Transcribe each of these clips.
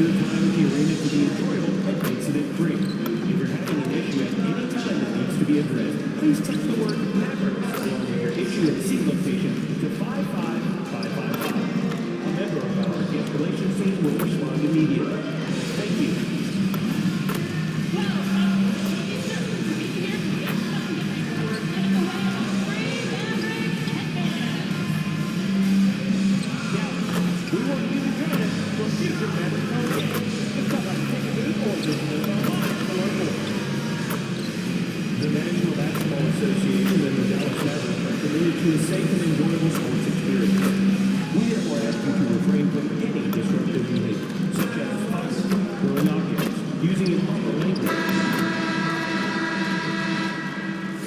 your time at the arena to be enjoyable and incident-free. If you're having an issue at any time that needs to be addressed, please text the word Mavericks along with your issue and seat location to 55555. A member of our guest relations team will respond immediately. Thank you. The National Basketball Association and the Dallas Mavericks are committed to a safe and enjoyable sports experience. We therefore ask you to refrain from any disruptive behavior, such as fighting, throwing objects, using improper language.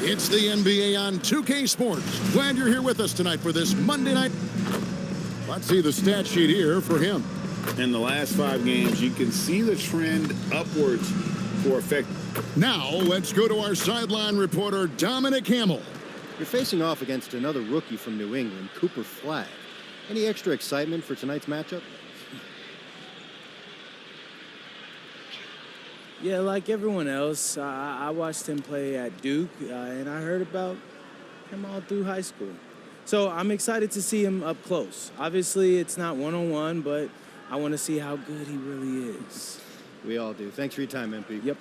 It's the NBA on 2K Sports. Glad you're here with us tonight for this Monday night. Let's see the stat sheet here for him. In the last 5 games, you can see the trend upwards for effect. Now, let's go to our sideline reporter, Dominic Hamill. You're facing off against another rookie from New England, Cooper Flagg. Any extra excitement for tonight's matchup? Yeah, like everyone else, I watched him play at Duke, and I heard about him all through high school. So I'm excited to see him up close. Obviously, it's not one-on-one, but I want to see how good he really is. We all do. Thanks for your time, MP. Yep.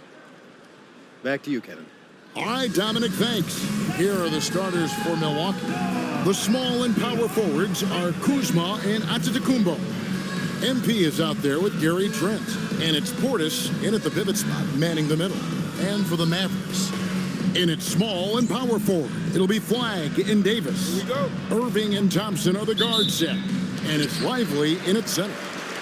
Back to you, Kevin. All right, Dominic, thanks. Here are the starters for Milwaukee. The small and power forwards are Kuzma and Antetokounmpo. MP is out there with Gary Trent. And it's Portis in at the pivot spot, manning the middle. And for the Mavericks, in its small and power forward, it'll be Flagg and Davis. Here we go. Irving and Thompson are the guard set. And it's Lively in its center.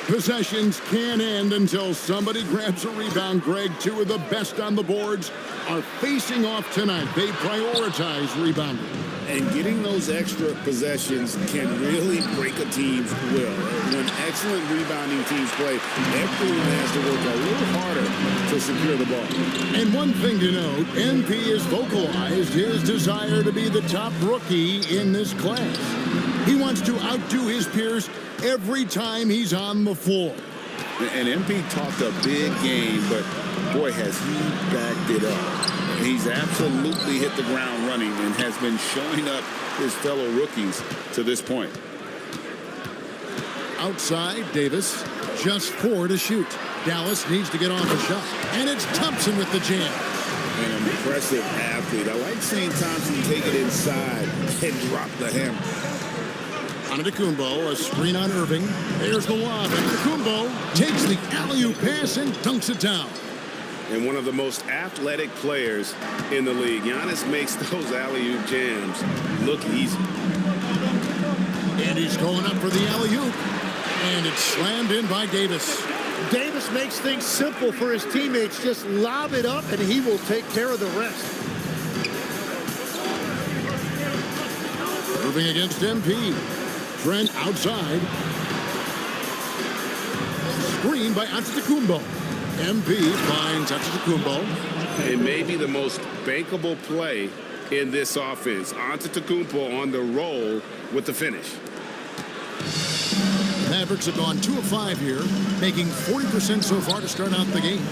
Possessions can't end until somebody grabs a rebound. Greg, 2 of the best on the boards are facing off tonight. They prioritize rebounding. And getting those extra possessions can really break a team's will. When excellent rebounding teams play, everyone has to work a little harder to secure the ball. And one thing to note, MP has vocalized his desire to be the top rookie in this class. He wants to outdo his peers every time he's on the floor. And MP talked a big game, but boy, has he backed it up. He's absolutely hit the ground running and has been showing up his fellow rookies to this point. Outside, Davis, just 4 to shoot. Dallas needs to get on the shot. And it's Thompson with the jam. An impressive athlete. I like seeing Thompson take it inside and drop the hammer. Antetokounmpo, a screen on Irving. There's the lob. Antetokounmpo takes the alley-oop pass and dunks it down. And one of the most athletic players in the league. Giannis makes those alley-oop jams look easy. And he's going up for the alley-oop. And it's slammed in by Davis. Davis makes things simple for his teammates. Just lob it up, and he will take care of the rest. Irving against MP. Trent outside. Screen by Antetokounmpo. MP finds Antetokounmpo. It may be the most bankable play in this offense. Antetokounmpo on the roll with the finish. Mavericks have gone 2 of 5 here, making 40% so far to start out the game.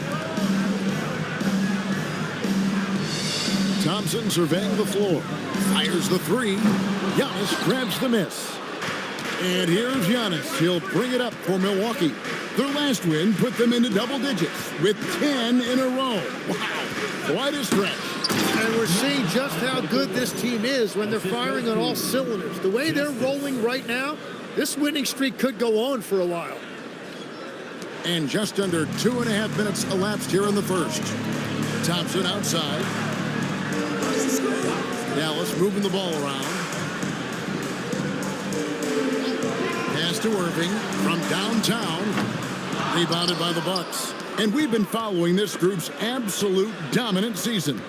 Thompson surveying the floor. Fires the 3. Giannis grabs the miss. And here's Giannis. He'll bring it up for Milwaukee. Their last win put them into double digits with 10 in a row. Wow, quite a stretch. And we're seeing just how good this team is when they're firing on all cylinders. The way they're rolling right now, this winning streak could go on for a while. And just under 2.5 minutes elapsed here in the first. Thompson outside. Dallas moving the ball around. Pass to Irving from downtown. Rebounded by the Bucks. And we've been following this group's absolute dominant season,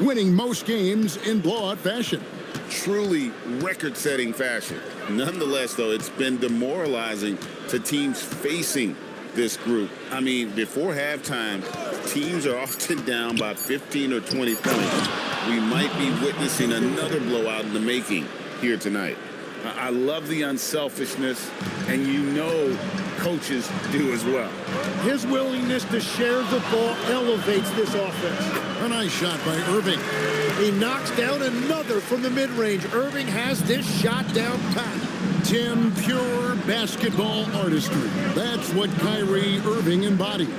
winning most games in blowout fashion. Truly record-setting fashion. Nonetheless, though, it's been demoralizing to teams facing this group. I mean, before halftime, teams are often down by 15 or 20 points. We might be witnessing another blowout in the making here tonight. I love the unselfishness, and you know coaches do as well. His willingness to share the ball elevates this offense. A nice shot by Irving. He knocks down another from the mid-range. Irving has this shot down pat. Tim, pure basketball artistry. That's what Kyrie Irving embodies.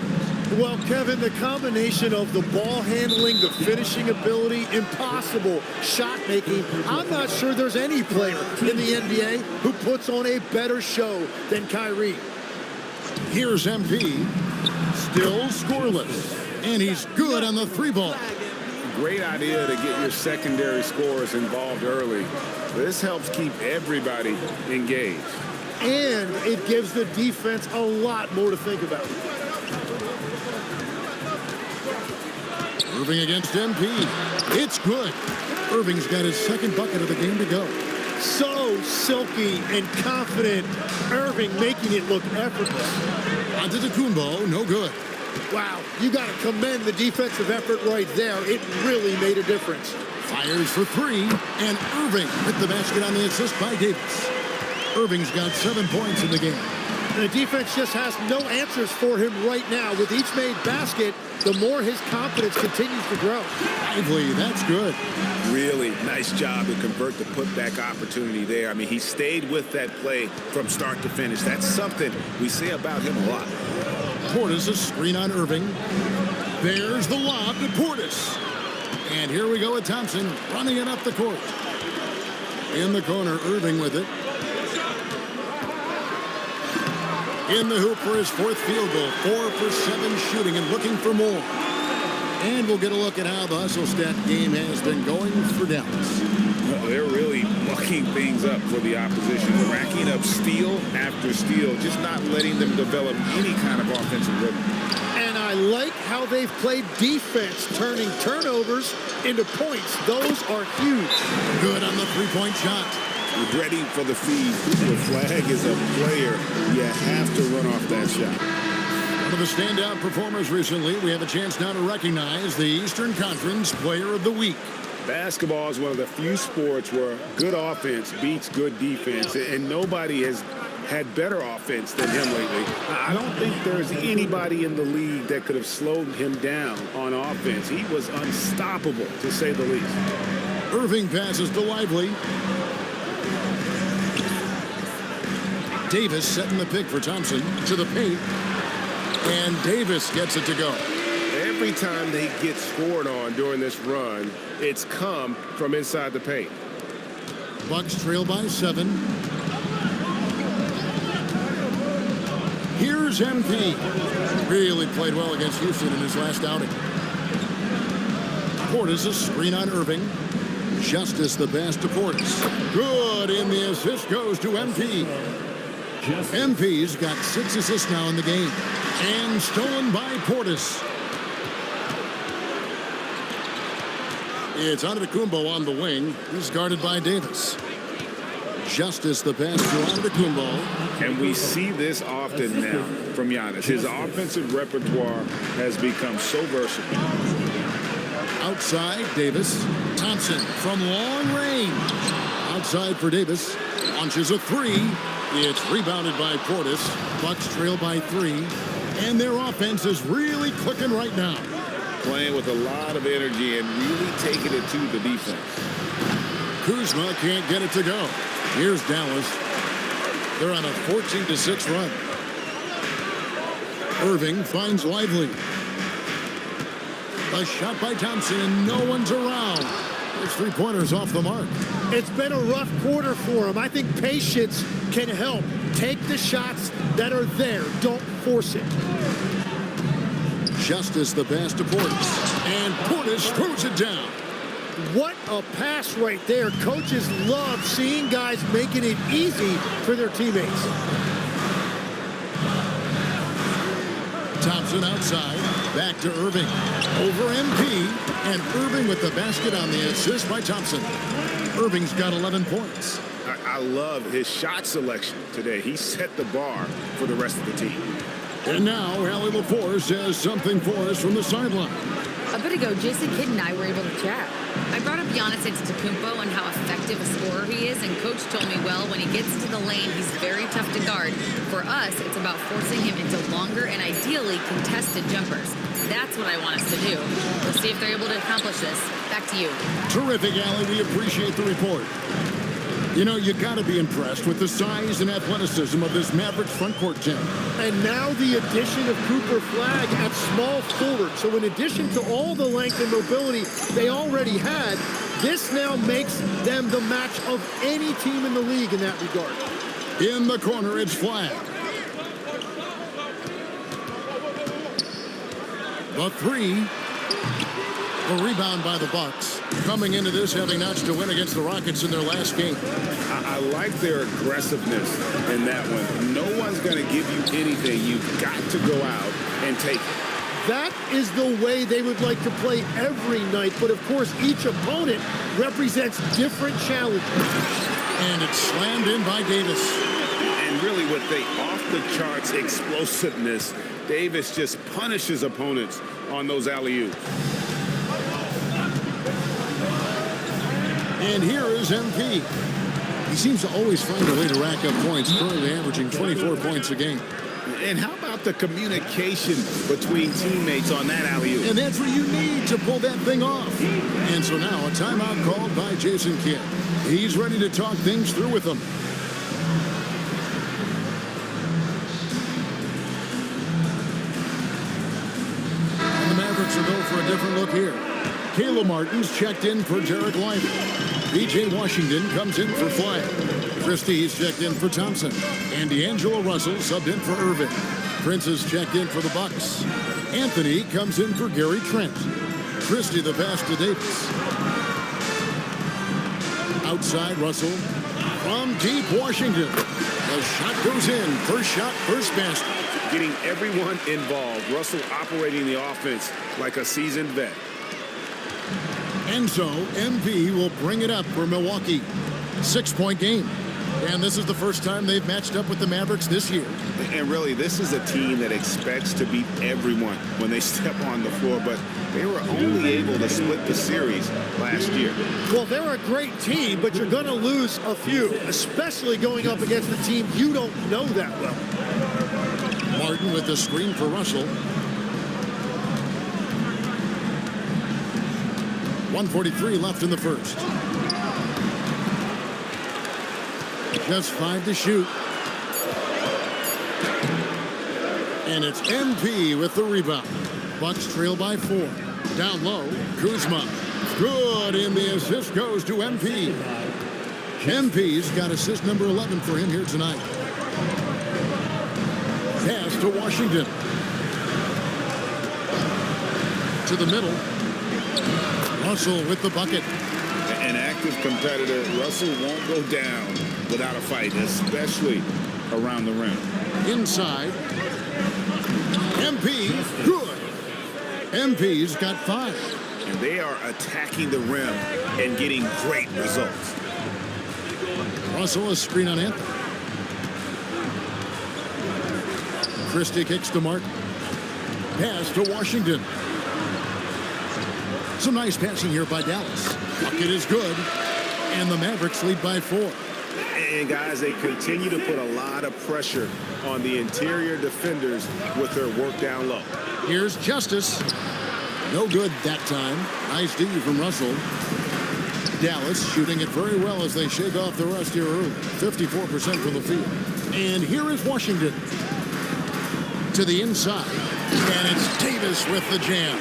Well, Kevin, the combination of the ball handling, the finishing ability, impossible shot making, I'm not sure there's any player in the NBA who puts on a better show than Kyrie. Here's MP, still scoreless, and he's good on the three ball. Great idea to get your secondary scorers involved early. This helps keep everybody engaged. And it gives the defense a lot more to think about. Irving against MP. It's good. Irving's got his second bucket of the game to go. So silky and confident. Irving making it look effortless. Antetokounmpo, no good. Wow, you got to commend the defensive effort right there. It really made a difference. Fires for three, and Irving with the basket on the assist by Davis. Irving's got 7 points in the game. The defense just has no answers for him right now. With each made basket, the more his confidence continues to grow. Lively, that's good. Really nice job to convert the putback opportunity there. I mean, he stayed with that play from start to finish. That's something we say about him a lot. Portis, a screen on Irving. There's the lob to Portis. And here we go with Thompson running it up the court. In the corner, Irving with it. In the hoop for his fourth field goal. 4 for 7 shooting and looking for more. And we'll get a look at how the hustle stat game has been going for Dallas. Well, they're really mucking things up for the opposition, racking up steal after steal, just not letting them develop any kind of offensive rhythm. And I like how they've played defense, turning turnovers into points. Those are huge. Good on the three-point shot. Ready for the feed. Cooper Flag is a player. You have to run off that shot. One of the standout performers recently. We have a chance now to recognize the Eastern Conference Player of the Week. Basketball is one of the few sports where good offense beats good defense, and nobody has had better offense than him lately. I don't think there's anybody in the league that could have slowed him down on offense. He was unstoppable, to say the least. Irving passes to Lively. Davis setting the pick for Thompson to the paint. And Davis gets it to go. Every time they get scored on during this run, it's come from inside the paint. Bucks trail by 7. Here's MP. Really played well against Houston in his last outing. Portis, a screen on Irving. Justice the pass to Portis. Good, and the assist goes to MP. MP's got 6 assists now in the game. And stolen by Portis. It's Antetokounmpo on the wing. He's guarded by Davis. Justice the pass to Antetokounmpo. And we see this often now from Giannis. His offensive repertoire has become so versatile. Outside, Davis. Thompson from long range. Outside for Davis. Launches a 3. It's rebounded by Portis. Bucks trail by 3. And their offense is really clicking right now. Playing with a lot of energy and really taking it to the defense. Kuzma can't get it to go. Here's Dallas. They're on a 14-6 run. Irving finds Lively. A shot by Thompson, and no one's around. His three-pointer's off the mark. It's been a rough quarter for him. I think patience can help. Take the shots that are there. Don't force it. Justice the pass to Portis. And Portis throws it down. What a pass right there. Coaches love seeing guys making it easy for their teammates. Thompson outside. Back to Irving. Over MP. And Irving with the basket on the assist by Thompson. Irving's got 11 points. I love his shot selection today. He set the bar for the rest of the team. And now, Allie LaForce has something for us from the sideline. A bit ago, Jason Kidd and I were able to chat. I brought up Giannis Antetokounmpo and how effective a scorer he is, and Coach told me, well, when he gets to the lane, he's very tough to guard. For us, it's about forcing him into longer and ideally contested jumpers. That's what I want us to do. We'll see if they're able to accomplish this. Back to you. Terrific, Allie. We appreciate the report. You know, you got to be impressed with the size and athleticism of this Mavericks front court team. And now the addition of Cooper Flagg at small forward. So in addition to all the length and mobility they already had, this now makes them the match of any team in the league in that regard. In the corner, it's Flagg. The three. The rebound by the Bucks. Coming into this, having notched a win against the Rockets in their last game. I like their aggressiveness in that one. No one's going to give you anything. You've got to go out and take it. That is the way they would like to play every night. But, of course, each opponent represents different challenges. And it's slammed in by Davis. And really with the off-the-charts explosiveness, Davis just punishes opponents on those alley-oops. And here is MP. He seems to always find a way to rack up points, currently averaging 24 points a game. And how about the communication between teammates on that alley-oop? And that's what you need to pull that thing off. And so now a timeout called by Jason Kidd. He's ready to talk things through with them. And the Mavericks will go for a different look here. Caleb Martin's checked in for Derek Lively. B.J. Washington comes in for Flagg. Christie's checked in for Thompson. And D'Angelo Russell subbed in for Irving. Prince is checked in for the Bucks. Anthony comes in for Gary Trent. Christie the pass to Davis. Outside Russell. From deep Washington. The shot goes in. First shot, first basket. Getting everyone involved. Russell operating the offense like a seasoned vet. And so, MP will bring it up for Milwaukee. 6-point game. And this is the first time they've matched up with the Mavericks this year. And really, this is a team that expects to beat everyone when they step on the floor, but they were only able to split the series last year. Well, they're a great team, but you're going to lose a few, especially going up against a team you don't know that well. Martin with the screen for Russell. 1:43 left in the first. Just 5 to shoot. And it's MP with the rebound. Bucks trail by 4. Down low, Kuzma. Good, and the assist goes to MP. MP's got assist number 11 for him here tonight. Pass to Washington. To the middle. Russell with the bucket. An active competitor, Russell won't go down without a fight, especially around the rim. Inside. MP, good. MP's got 5. And they are attacking the rim and getting great results. Russell a screen on Anthony. Christie kicks to Martin. Pass to Washington. Some nice passing here by Dallas. Bucket is good. And the Mavericks lead by 4. And guys, they continue to put a lot of pressure on the interior defenders with their work down low. Here's Justice. No good that time. Nice D from Russell. Dallas shooting it very well as they shake off the rust here early. 54% from the field. And here is Washington. To the inside. And it's Davis with the jam.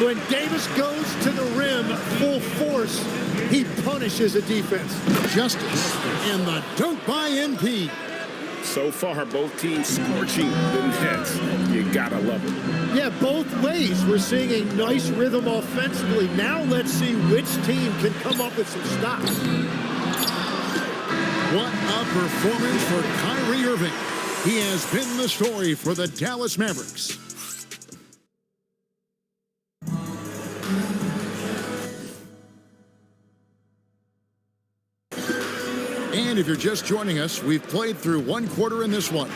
When Davis goes to the rim full force, he punishes a defense. Justice. And the dunk by MP. So far, both teams scorching the nets. You gotta love it. Yeah, both ways. We're seeing a nice rhythm offensively. Now let's see which team can come up with some stops. What a performance for Kyrie Irving. He has been the story for the Dallas Mavericks. And if you're just joining us, we've played through one quarter in this one.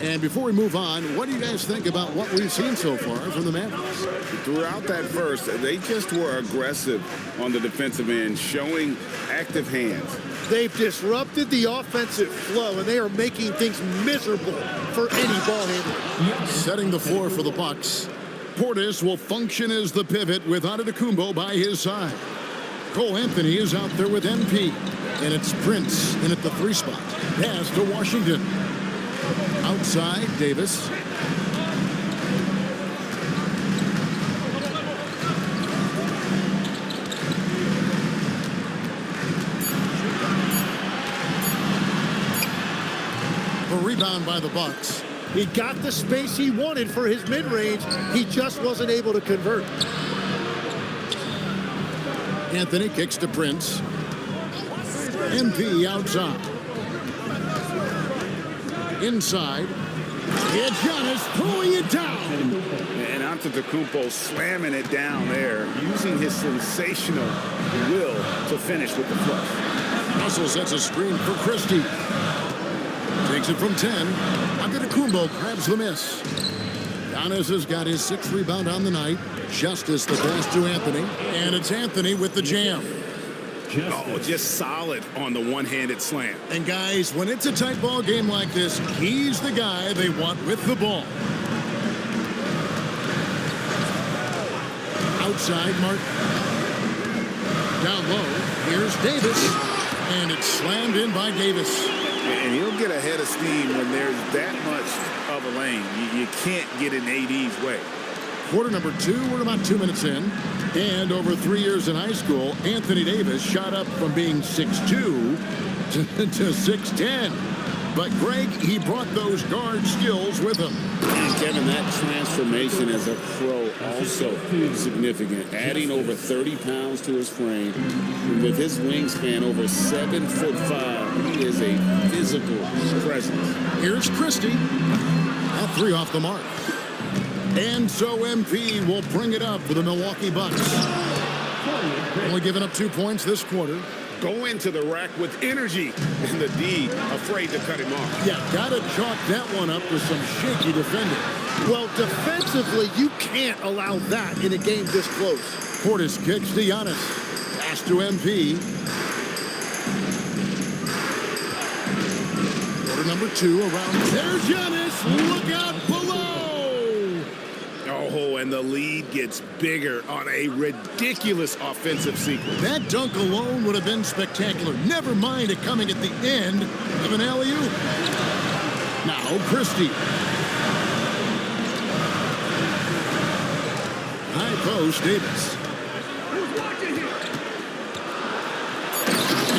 And before we move on, what do you guys think about what we've seen so far from the Mavericks? Throughout that first, they just were aggressive on the defensive end, showing active hands. They've disrupted the offensive flow, and they are making things miserable for any ball handler. Setting the floor for the Bucks. Portis will function as the pivot with Antetokounmpo by his side. Cole Anthony is out there with MP. And it's Prince in at the 3 spot. Pass to Washington. Outside, Davis. A rebound by the Bucks. He got the space he wanted for his mid-range. He just wasn't able to convert. Anthony kicks to Prince. MP outside. Inside. It's Giannis throwing it down. And Antetokounmpo slamming it down there, using his sensational will to finish with the flush. Russell sets a screen for Christie. Takes it from 10. Antetokounmpo grabs the miss. Giannis has got his 6th rebound on the night. Justice the pass to Anthony. And it's Anthony with the jam. Oh, just solid on the one-handed slam. And guys, when it's a tight ball game like this, he's the guy they want with the ball. Outside, Martin. Down low, here's Davis. And it's slammed in by Davis. And he'll get ahead of steam when there's that much of a lane. You can't get in AD's way. Quarter number 2, we're about 2 minutes in. And over 3 years in high school, Anthony Davis shot up from being 6'2" to 6'10". But Greg, he brought those guard skills with him. And Kevin, that transformation as a pro also significant. Adding over 30 pounds to his frame. And with his wingspan over 7'5", he is a physical presence. Here's Christie. A 3 off the mark. And so MP will bring it up for the Milwaukee Bucks. Only giving up 2 points this quarter. Go into the rack with energy, and the D afraid to cut him off. Yeah, gotta chalk that one up with some shaky defending. Well, defensively, you can't allow that in a game this close. Portis kicks to Giannis. Pass to MP. Quarter number 2 around. There's Giannis. Look out below. Oh, and the lead gets bigger on a ridiculous offensive sequence. That dunk alone would have been spectacular. Never mind it coming at the end of an alley-oop. Now, Christie. High post, Davis.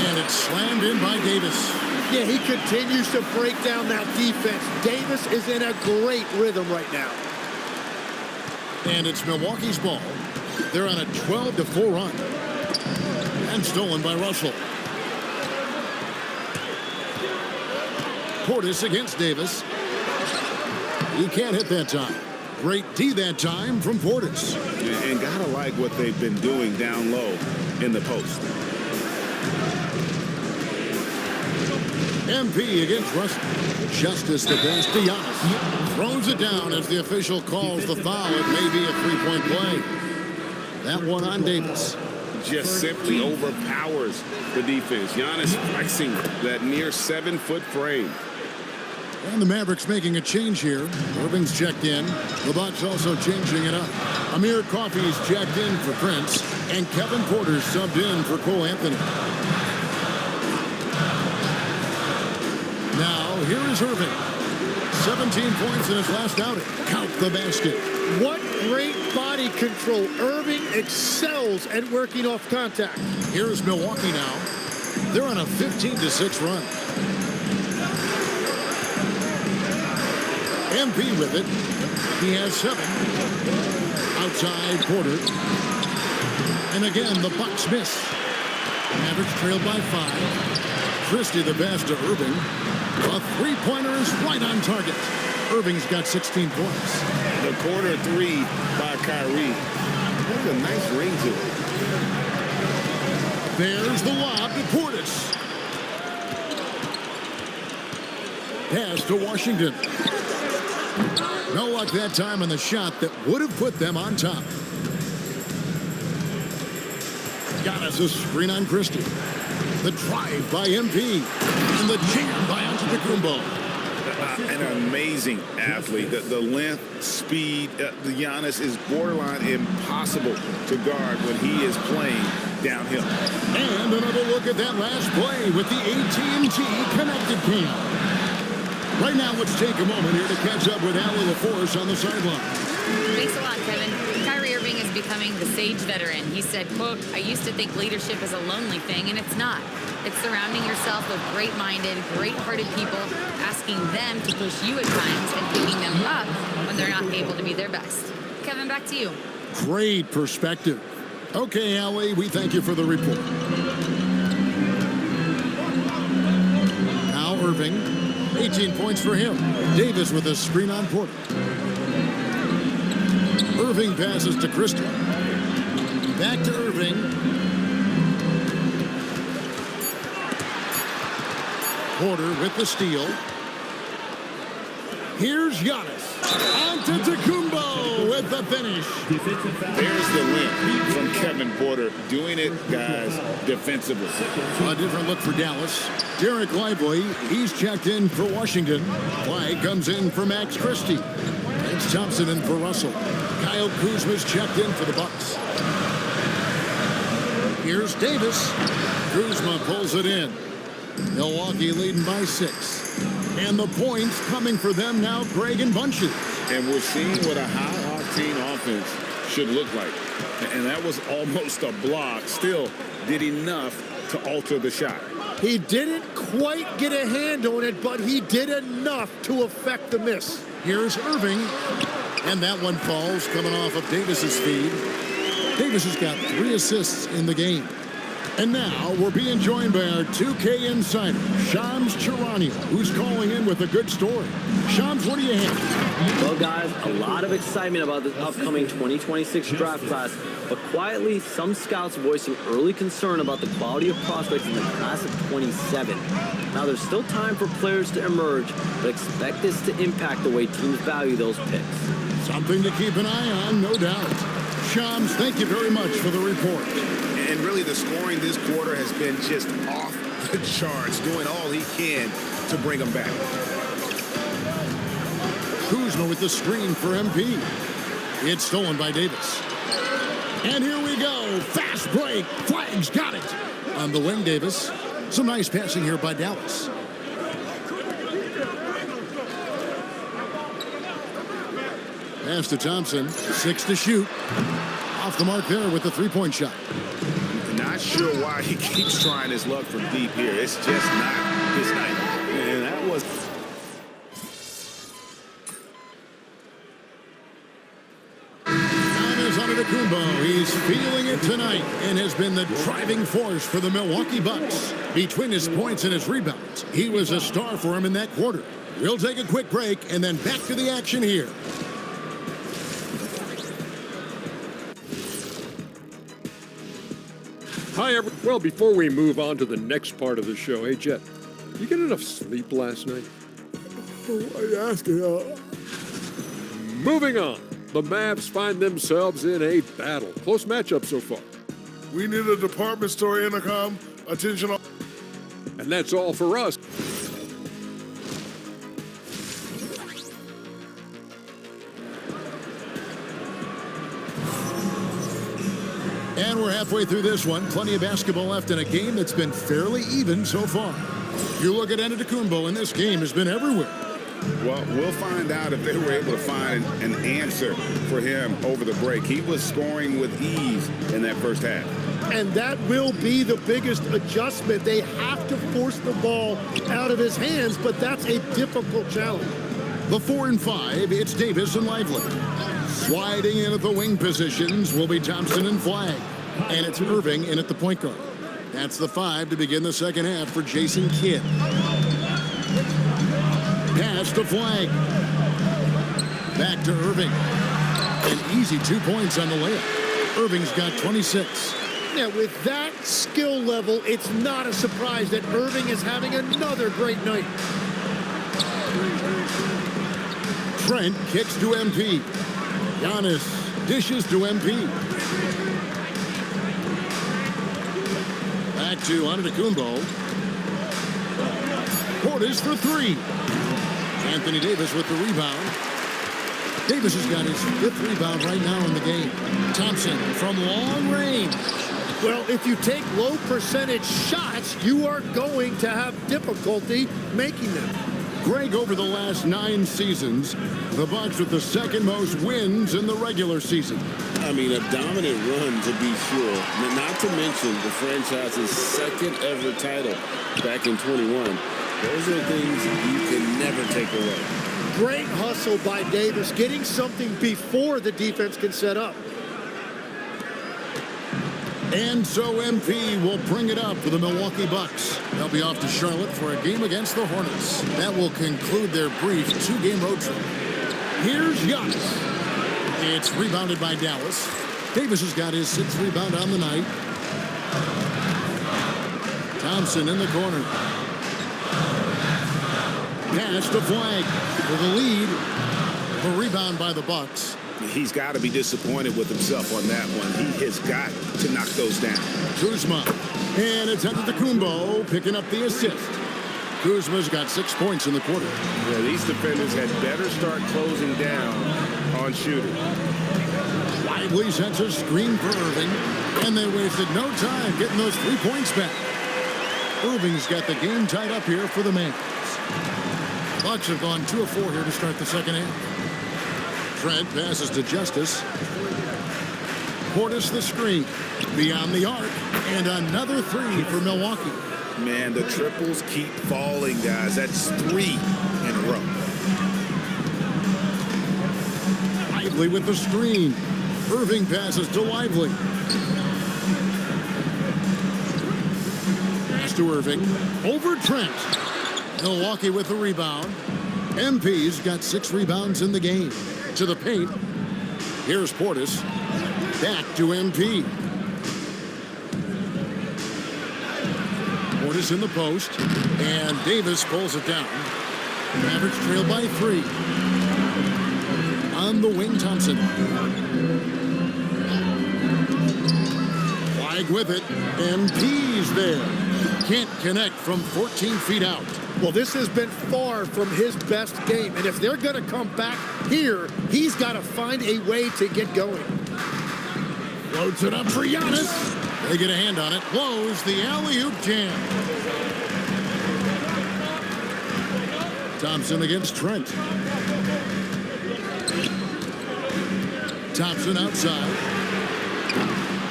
And it's slammed in by Davis. Yeah, he continues to break down that defense. Davis is in a great rhythm right now. And it's Milwaukee's ball. They're on a 12-4 run. And stolen by Russell. Portis against Davis. He can't hit that time. Great D that time from Portis. And gotta like what they've been doing down low in the post. MP against Russell. Justice the best to Giannis. Throws it down as the official calls the foul. It may be a 3-point play. That one on Davis. Just simply overpowers the defense. Giannis flexing that near 7-foot frame. And the Mavericks making a change here. Irving's checked in. The Bucks also changing it up. Amir Coffey's checked in for Prince. And Kevin Porter subbed in for Cole Anthony. Now, here is Irving. 17 points in his last outing. Count the basket. What great body control. Irving excels at working off contact. Here's Milwaukee now. They're on a 15-6 run. MP with it. He has 7. Outside Porter. And again, the Bucks miss. Mavericks trailed by 5. Christie the pass to Irving. A 3-pointer is right on target. Irving's got 16 points. The quarter 3 by Kyrie. There's a nice ring to it. There's the lob to Portis. Pass to Washington. No luck that time on the shot that would have put them on top. Giannis a screen on Christie. The drive by MP. And the jam by Antetokounmpo. An amazing athlete. The length, speed, the Giannis is borderline impossible to guard when he is playing downhill. And another look at that last play with the AT&T connected cam. Right now, let's take a moment here to catch up with Allie LaForce on the sideline. Thanks a lot, Kevin. Kyrie Irving is becoming the sage veteran. He said, quote, "I used to think leadership is a lonely thing, and it's not. It's surrounding yourself with great-minded, great-hearted people, asking them to push you at times and picking them up when they're not able to be their best." Kevin, back to you. Great perspective. Okay, Allie, we thank you for the report. Now Irving, 18 points for him. Davis with a screen on Porter. Irving passes to Christie. Back to Irving. Porter with the steal. Here's Giannis. Antetokounmpo with the finish. There's the length from Kevin Porter. Doing it, guys, defensively. A different look for Dallas. Derek Lively, he's checked in for Washington. Flag comes in for Max Christie. It's Thompson in for Russell. Kyle Kuzma's checked in for the Bucks. Here's Davis. Kuzma pulls it in. Milwaukee leading by 6. And the points coming for them now, Greg and Bunches. And we're seeing what a high-octane offense should look like. And that was almost a block. Still did enough to alter the shot. He didn't quite get a hand on it, but he did enough to affect the miss. Here's Irving. And that one falls coming off of Davis's feed. Davis has got 3 assists in the game. And now we're being joined by our 2K insider, Shams Charania, who's calling in with a good story. Shams, what do you have? Well, guys, a lot of excitement about the upcoming 2026 draft class, but quietly, some scouts voicing early concern about the quality of prospects in the class of 27. Now, there's still time for players to emerge, but expect this to impact the way teams value those picks. Something to keep an eye on, no doubt. Shams, thank you very much for the report. And really, the scoring this quarter has been just off the charts, doing all he can to bring them back. Kuzma with the screen for MP. It's stolen by Davis. And here we go. Fast break. Flag's got it. On the wing, Davis. Some nice passing here by Dallas. Pass to Thompson. 6 to shoot. Off the mark there with the three-point shot. Not sure why he keeps trying his luck from deep here. It's just not his night. And that was... Antetokounmpo, he's feeling it tonight and has been the driving force for the Milwaukee Bucks. Between his points and his rebounds, he was a star for him in that quarter. We'll take a quick break and then back to the action here. Hi, everyone. Well, before we move on to the next part of the show, hey, Jet, you get enough sleep last night? I asked you. Moving on. The Mavs find themselves in a battle. Close matchup so far. We need a department store intercom. Attention. And that's all for us. And we're halfway through this one. Plenty of basketball left in a game that's been fairly even so far. You look at Antetokounmpo, and this game has been everywhere. Well, we'll find out if they were able to find an answer for him over the break. He was scoring with ease in that first half. And that will be the biggest adjustment. They have to force the ball out of his hands, but that's a difficult challenge. The 4 and 5, it's Davis and Lively. Sliding in at the wing positions will be Thompson and Flag. And it's Irving in at the point guard. That's the 5 to begin the second half for Jason Kidd. Pass to Flag. Back to Irving. An easy 2 points on the layup. Irving's got 26. Now, with that skill level, it's not a surprise that Irving is having another great night. Trent kicks to MP. Giannis dishes to MP. Back to Antetokounmpo. Portis for three. Anthony Davis with the rebound. Davis has got his 5th rebound right now in the game. Thompson from long range. Well, if you take low percentage shots, you are going to have difficulty making them. Greg, over the last 9 seasons, the Bucks with the 2nd most wins in the regular season. I mean, a dominant run to be sure. Not to mention the franchise's 2nd ever title back in 21. Those are things you can never take away. Great hustle by Davis, getting something before the defense can set up. And so MP will bring it up for the Milwaukee Bucks. They'll be off to Charlotte for a game against the Hornets. That will conclude their brief 2-game road trip. Here's Giannis. It's rebounded by Dallas. Davis has got his 6th rebound on the night. Thompson in the corner. Pass to Flag for the lead. A rebound by the Bucks. He's got to be disappointed with himself on that one. He has got to knock those down. Kuzma. And it's Antetokounmpo picking up the assist. Kuzma's got 6 points in the quarter. Yeah, these defenders had better start closing down on shooters. Lively sets a screen for Irving. And they wasted no time getting those 3 points back. Irving's got the game tied up here for the Mavericks. Bucks have gone 2 of 4 here to start the second half. Trent passes to Justice. Portis the screen. Beyond the arc. And another 3 for Milwaukee. Man, the triples keep falling, guys. That's 3 in a row. Lively with the screen. Irving passes to Lively. Pass to Irving. Over Trent. Milwaukee with the rebound. MP's got 6 rebounds in the game. To the paint. Here's Portis. Back to MP. Portis in the post. And Davis pulls it down. Mavericks trail by 3. On the wing, Thompson. Flag with it. MP's there. Can't connect from 14 feet out. Well, this has been far from his best game. And if they're going to come back here, he's got to find a way to get going. Floats it up for Giannis. They get a hand on it. Blows the alley-oop jam. Thompson against Trent. Thompson outside.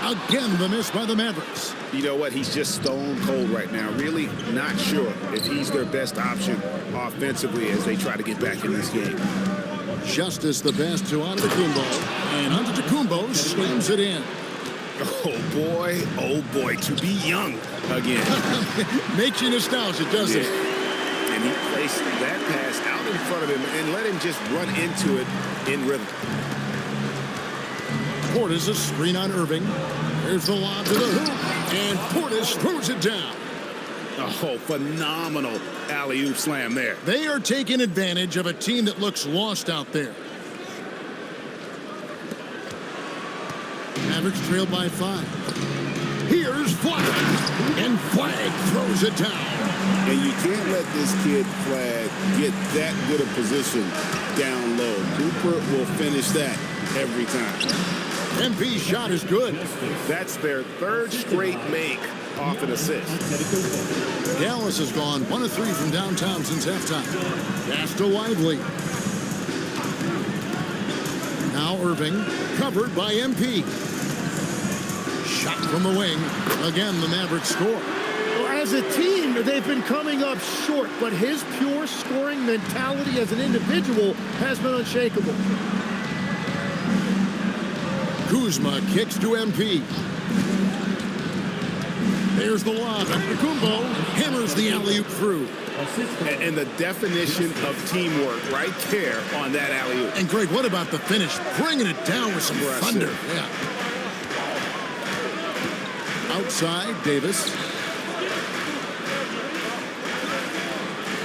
Again, the miss by the Mavericks. You know what? He's just stone cold right now. Really not sure if he's their best option offensively as they try to get back in this game. Justice the pass to Antetokounmpo. And Antetokounmpo slams it in. Oh boy, to be young again. Makes you nostalgic, doesn't it? And he placed that pass out in front of him and let him just run into it in rhythm. Portis a screen on Irving. There's the lob to the hoop. And Portis throws it down. Oh, phenomenal alley-oop slam there. They are taking advantage of a team that looks lost out there. Mavericks trail by 5. Here's Flag. And Flag throws it down. And you can't let this kid, Flag, get that good a position down low. Cooper will finish that every time. MP's shot is good. That's their 3rd straight make off an assist. Dallas has gone 1 of 3 from downtown since halftime. Pass to Lively. Now Irving, covered by MP. Shot from the wing. Again, the Mavericks score. Well, as a team, they've been coming up short, but his pure scoring mentality as an individual has been unshakable. Kuzma kicks to MP. There's the lob. Antetokounmpo hammers the alley-oop through. And the definition of teamwork right there on that alley-oop. And Greg, what about the finish? Bringing it down with some thunder. Yeah. Outside, Davis.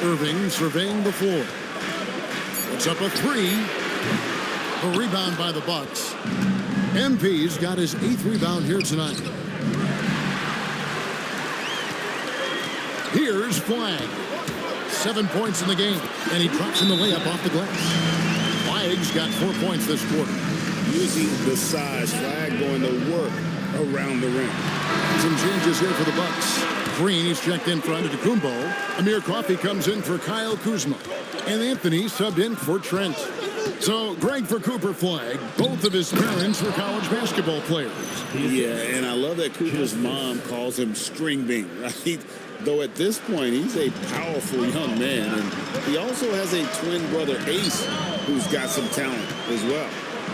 Irving surveying the floor. It's up a three. A rebound by the Bucks. MP's got his 8th rebound here tonight. Here's Flagg. 7 points in the game, and he drops in the layup off the glass. Flagg's got 4 points this quarter. Using the size, Flagg going to work around the rim. Some changes here for the Bucks. Green is checked in for Antetokounmpo. Amir Coffey comes in for Kyle Kuzma. And Anthony subbed in for Trent. So, Greg for Cooper Flagg. Both of his parents were college basketball players. Yeah, and I love that Cooper's mom calls him String Bean, right? Though at this point, he's a powerful young man. And he also has a twin brother, Ace, who's got some talent as well.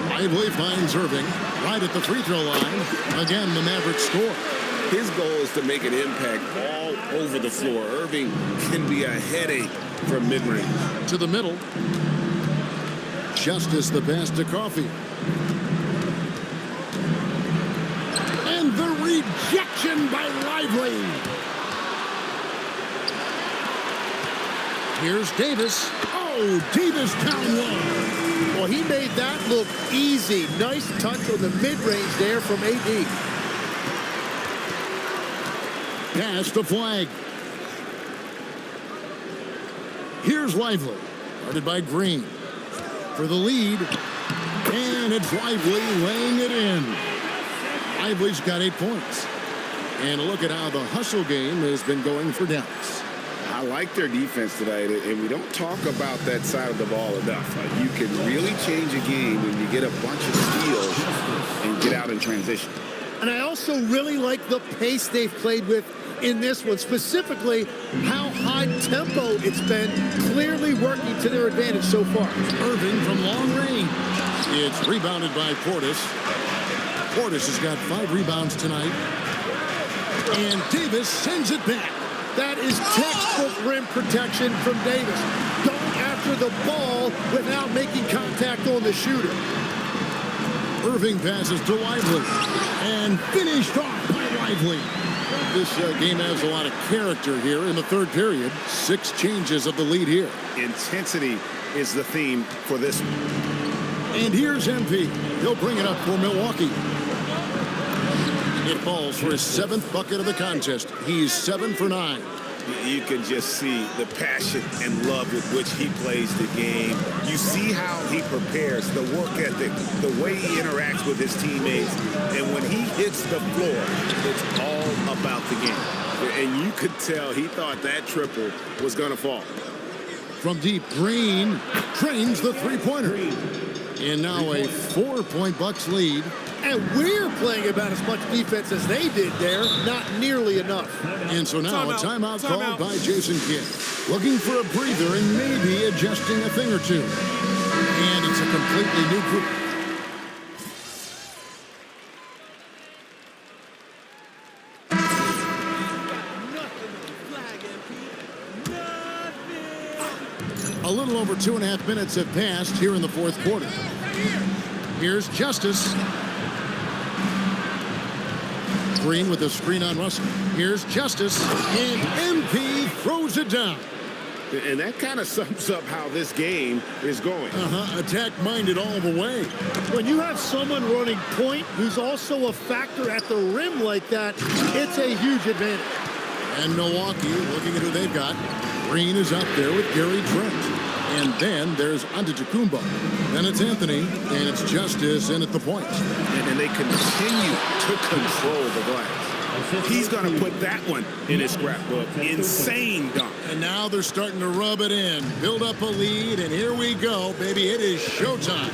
Lively finds Irving right at the free throw line. Again, the Mavericks score. His goal is to make an impact all over the floor. Irving can be a headache from mid-range. To the middle. Justice the pass to Coffey. And the rejection by Lively. Here's Davis. Oh, Davis down low. Well, he made that look easy. Nice touch on the mid-range there from AD. Pass to Flagg. Here's Lively. Guarded by Green. For the lead. And it's Lively laying it in. Lively's got 8 points. And look at how the hustle game has been going for Dallas. I like their defense tonight, and we don't talk about that side of the ball enough. You can really change a game when you get a bunch of steals and get out in transition. And I also really like the pace they've played with in this one, specifically how high tempo it's been, clearly working to their advantage so far. Irving from long range. It's rebounded by Portis. Portis has got 5 rebounds tonight. And Davis sends it back. That is textbook rim protection from Davis. Going after the ball without making contact on the shooter. Irving passes to Lively. And finished off by Lively. This game has a lot of character here in the third period. 6 changes of the lead here. Intensity is the theme for this one. And here's MP. He'll bring it up for Milwaukee. It falls for his 7th bucket of the contest. He's 7 for 9. You can just see the passion and love with which he plays the game. You see how he prepares, the work ethic, the way he interacts with his teammates. And when he hits the floor, it's all about the game. And you could tell he thought that triple was going to fall. From deep, Green drains the three-pointer. And now a 4-point Bucks lead. And we're playing about as much defense as they did there. Not nearly enough. And so now a timeout called by Jason Kidd. Looking for a breather and maybe adjusting a thing or two. And it's a completely new group. A little over 2.5 minutes have passed here in the fourth quarter. Here's Justice. Green with a screen on Russell. Here's Justice. And MP throws it down. And that kind of sums up how this game is going. Attack-minded all the way. When you have someone running point who's also a factor at the rim like that, it's a huge advantage. And Milwaukee, looking at who they've got. Green is up there with Gary Trent. And then there's Antetokounmpo. Then it's Anthony, and it's Justice in at the point. And they continue to control the glass. He's going to put that one in his scrapbook. Insane dunk. And now they're starting to rub it in. Build up a lead, and here we go, baby. It is showtime.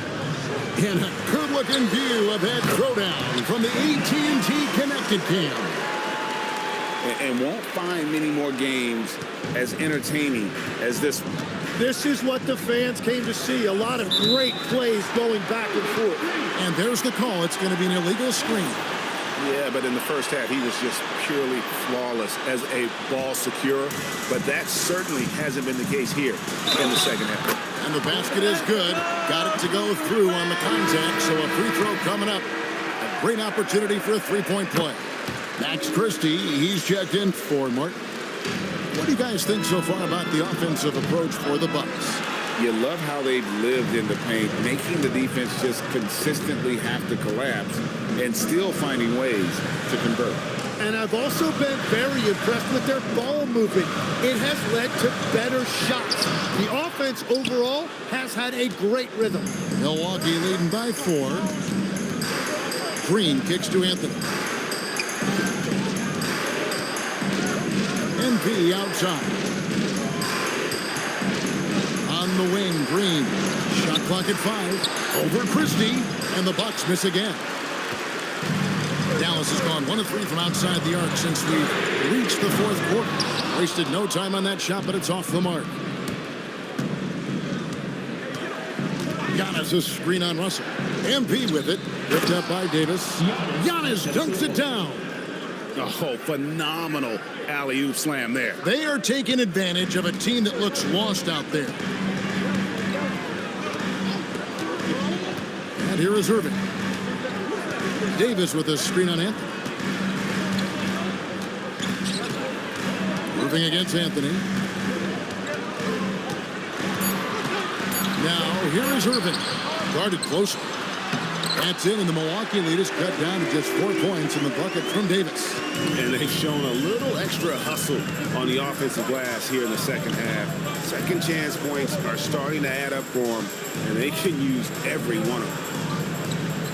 And a good-looking view of that throwdown from the AT&T Connected Cam. And won't find many more games as entertaining as this one. This is what the fans came to see. A lot of great plays going back and forth. And there's the call. It's going to be an illegal screen. Yeah, but in the first half, he was just purely flawless as a ball securer. But that certainly hasn't been the case here in the second half. And the basket is good. Got it to go through on the contact. So a free throw coming up. A great opportunity for a three-point play. Max Christie, he's checked in for Martin. What do you guys think so far about the offensive approach for the Bucks? You love how they've lived in the paint, making the defense just consistently have to collapse and still finding ways to convert. And I've also been very impressed with their ball movement. It has led to better shots. The offense overall has had a great rhythm. Milwaukee leading by 4. Green kicks to Anthony. NB outside. On the wing, Green. Shot clock at 5. Over Christie. And the Bucks miss again. Dallas has gone 1 of 3 from outside the arc since we've reached the 4th quarter. Wasted no time on that shot, but it's off the mark. Giannis' screen on Russell. MP with it. Ripped up by Davis. Giannis dunks it down. Oh, phenomenal alley-oop slam there. They are taking advantage of a team that looks lost out there. And here is Irving. Davis with a screen on Anthony. Moving against Anthony. Now, here is Irving. Guarded closely. That's in, and the Milwaukee lead is cut down to just 4 points in the bucket from Davis. And they've shown a little extra hustle on the offensive glass here in the second half. Second chance points are starting to add up for them, and they can use every one of them.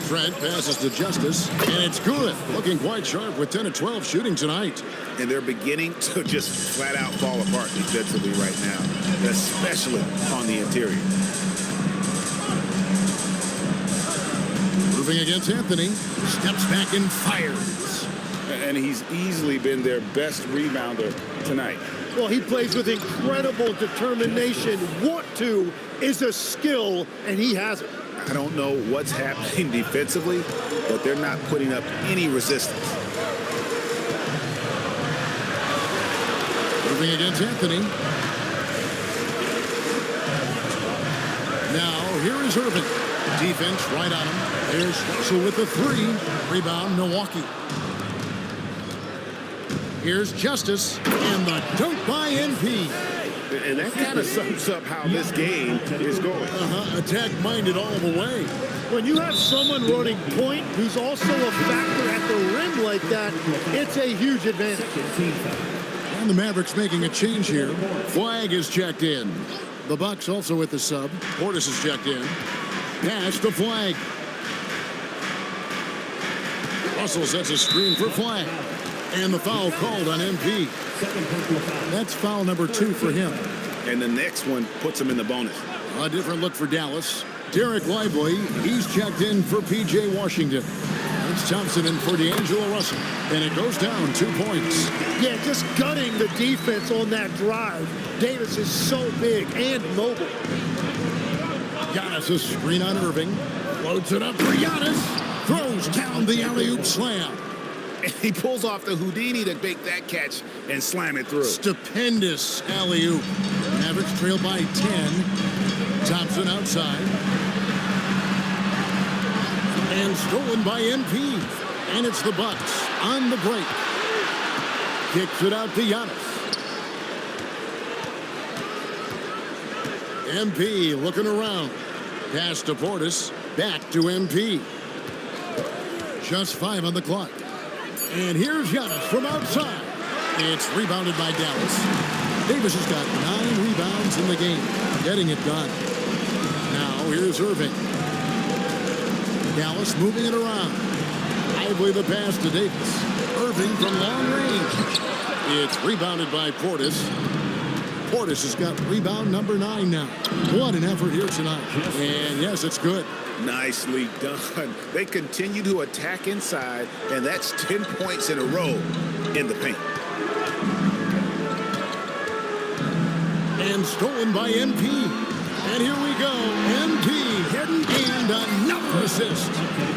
Trent passes to Justice, and it's good. Looking quite sharp with 10 of 12 shooting tonight. And they're beginning to just flat out fall apart defensively right now, especially on the interior. Moving against Anthony, steps back and fires. And he's easily been their best rebounder tonight. Well, he plays with incredible determination. Want to is a skill, and he has it. I don't know what's happening defensively, but they're not putting up any resistance. Moving against Anthony. Now, here is Irving. Defense right on him. There's Russell with the 3. Rebound, Milwaukee. Here's Justice, and the dunk by NP. And that kind of sums up how this game is going. Attack-minded all the way. When you have someone running point who's also a factor at the rim like that, it's a huge advantage. And the Mavericks making a change here. Flag is checked in. The Bucks also with the sub. Portis is checked in. Pass to Flag. Russell sets a screen for Flag. And the foul called on MP. That's foul number 2 for him. And the next one puts him in the bonus. A different look for Dallas. Derek Lively, he's checked in for P.J. Washington. It's Thompson in for D'Angelo Russell. And it goes down 2 points. Yeah, just gutting the defense on that drive. Davis is so big and mobile. Giannis' screen on Irving. Floats it up for Giannis. Throws down the alley-oop slam. And he pulls off the Houdini to make that catch and slam it through. Stupendous alley-oop. Mavericks trail by 10. Thompson outside. And stolen by MP. And it's the Bucks on the break. Kicks it out to Giannis. MP looking around. Pass to Portis. Back to MP. Just 5 on the clock. And here's Giannis from outside. It's rebounded by Dallas. Davis has got 9 rebounds in the game. Getting it done. Now here's Irving. Dallas moving it around. Lively the pass to Davis. Irving from long range. It's rebounded by Portis. Portis has got rebound number 9 now. What an effort here tonight. And yes, it's good. Nicely done. They continue to attack inside, and that's 10 points in a row in the paint. And stolen by MP. And here we go. MP hitting and another assist.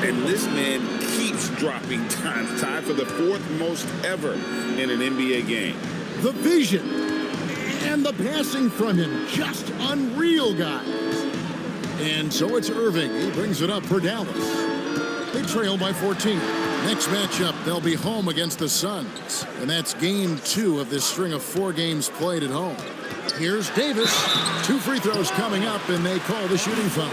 And this man keeps dropping time. Time for the 4th most ever in an NBA game. The vision and the passing from him. Just unreal, guys. And so it's Irving. He brings it up for Dallas. They trail by 14. Next matchup, they'll be home against the Suns. And that's game 2 of this string of 4 games played at home. Here's Davis. 2 free throws coming up, and they call the shooting foul.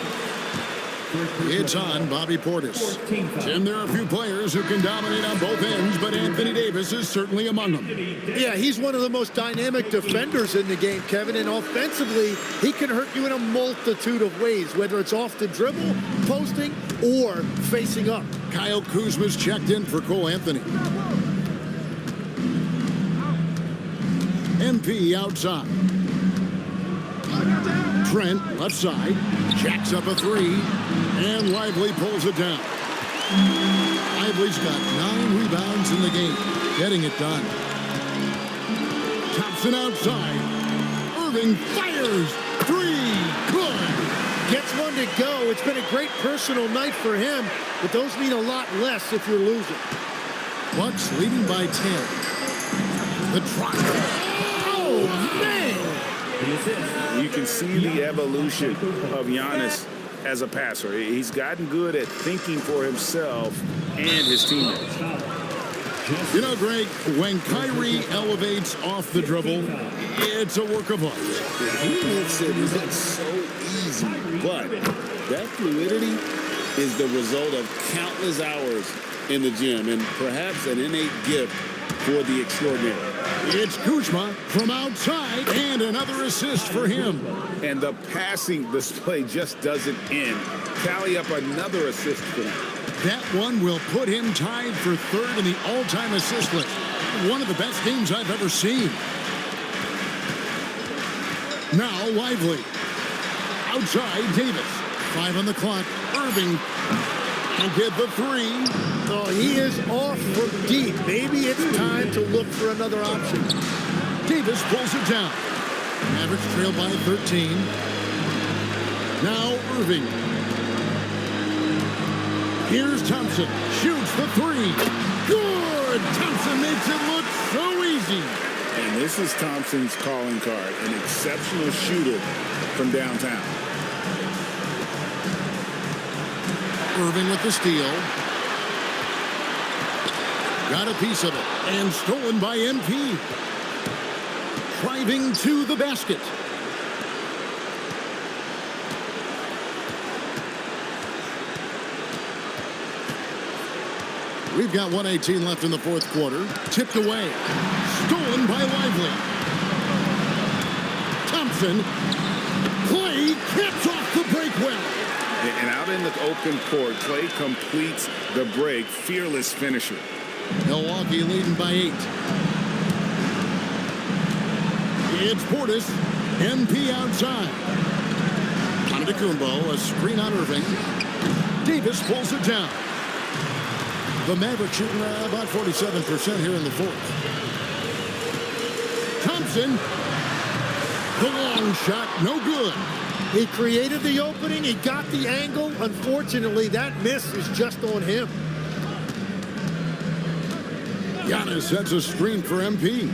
It's on Bobby Portis. Jim, there are a few players who can dominate on both ends, but Anthony Davis is certainly among them. Yeah, he's one of the most dynamic defenders in the game, Kevin, and offensively, he can hurt you in a multitude of ways, whether it's off the dribble, posting, or facing up. Kyle Kuzma's checked in for Cole Anthony. MP outside. Trent left side, jacks up a 3, and Lively pulls it down. Lively's got 9 rebounds in the game, getting it done. Thompson outside. Irving fires. 3, good. Gets one to go. It's been a great personal night for him, but those mean a lot less if you're losing. Bucks leading by 10. The try. Oh, man! You can see the evolution of Giannis as a passer. He's gotten good at thinking for himself and his teammates. You know, Greg, when Kyrie elevates off the dribble, it's a work of art. He makes it look so easy, but that fluidity is the result of countless hours in the gym and perhaps an innate gift for the extraordinary. It's Kuzma from outside, and another assist for him. And the passing display just doesn't end. Tally up another assist for him. That one will put him tied for 3rd in the all-time assist list. One of the best games I've ever seen. Now Lively. Outside, Davis. 5 on the clock. Irving will get the 3. Oh, he is off from deep. Maybe it's time to look for another option. Davis pulls it down. Mavericks trail by 13. Now Irving. Here's Thompson. Shoots the 3. Good! Thompson makes it look so easy. And this is Thompson's calling card. An exceptional shooter from downtown. Irving with the steal. Got a piece of it. And stolen by MP. Driving to the basket. We've got 1:18 left in the 4th quarter. Tipped away. Stolen by Lively. Thompson. Clay gets off the break well. And out in the open court, Clay completes the break. Fearless finisher. Milwaukee leading by 8. It's Portis. MP outside. Antetokounmpo, a screen on Irving. Davis pulls it down. The Mavericks shooting about 47% here in the 4th. Thompson. The long shot, no good. He created the opening. He got the angle. Unfortunately, that miss is just on him. Giannis sets a screen for MP.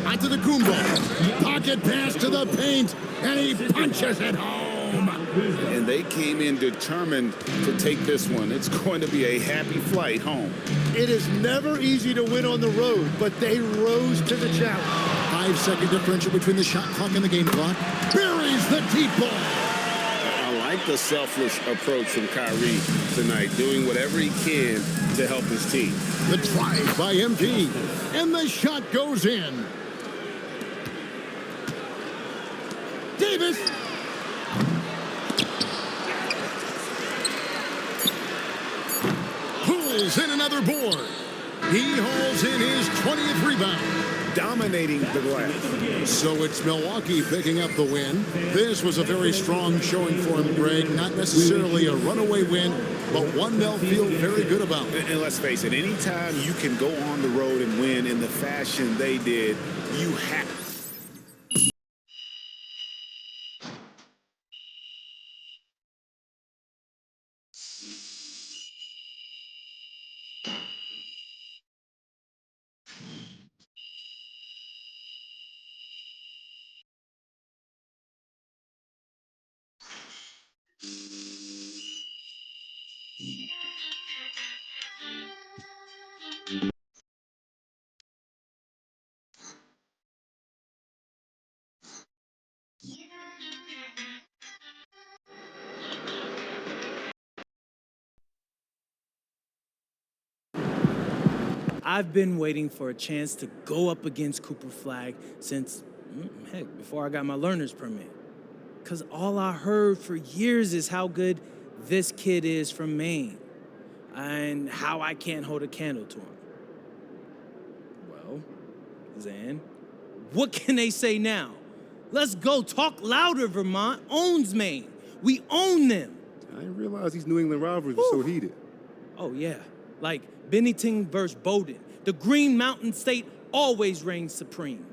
Antetokounmpo. Pocket pass to the paint, and he punches it home. And they came in determined to take this one. It's going to be a happy flight home. It is never easy to win on the road, but they rose to the challenge. 5-second differential between the shot clock and the game clock. Buries the deep ball. I like the selfless approach from Kyrie tonight, doing whatever he can to help his team. The drive by MP, and the shot goes in. Davis. Pulls in another board. He hauls in his 20th rebound. Dominating the glass. So it's Milwaukee picking up the win. This was a very strong showing for him, Greg. Not necessarily a runaway win, but one they'll feel very good about. And let's face it, anytime you can go on the road and win in the fashion they did, you have to. I've been waiting for a chance to go up against Cooper Flagg since, heck, before I got my learner's permit. Because all I heard for years is how good this kid is from Maine and how I can't hold a candle to him. Well, Zan, what can they say now? Let's go. Talk louder, Vermont owns Maine. We own them. I didn't realize these New England rivalries were so heated. Oh, yeah. Like Bennington versus Bowdoin. The Green Mountain State always reigns supreme.